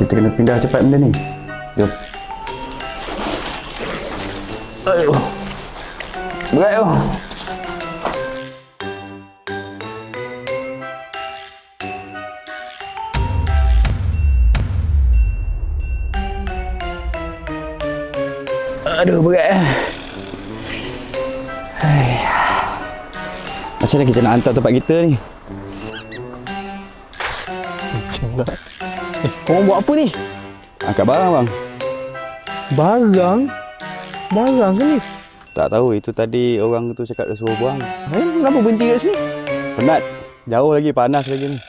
Kita kena pindah cepat benda ni. Jom. Aduh. Berat tu. Aduh, berat. Macam mana kita nak hantar tempat kita ni? Macam tak. Korang buat apa ni? Angkat barang bang. Barang? Barang ke ni? Tak tahu, itu tadi orang tu cakap dia suruh buang. Kenapa berhenti kat sini? Penat. Jauh lagi, panas lagi ni.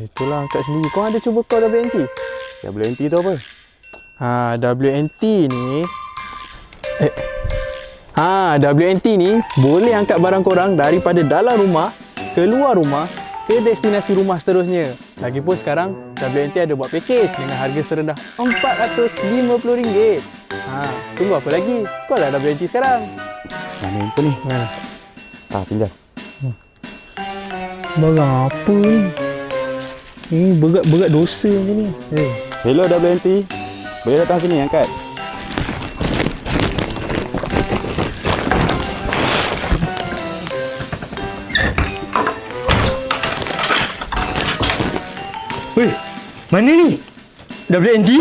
Itulah angkat sendiri. Kau ada cuba call WNT? WNT tu apa? WNT ni WNT ni boleh angkat barang korang daripada dalam rumah, keluar rumah, ke destinasi rumah seterusnya. Lagipun sekarang WNT ada buat package dengan harga serendah RM450. Tunggu apa lagi? Call lah WNT sekarang. Mana handphone ni? Mana? Pinjam. Barang apa ni? Berat dosa macam ni. Hello WNT. Boleh datang sini angkat. Weh, mana ni? WNT?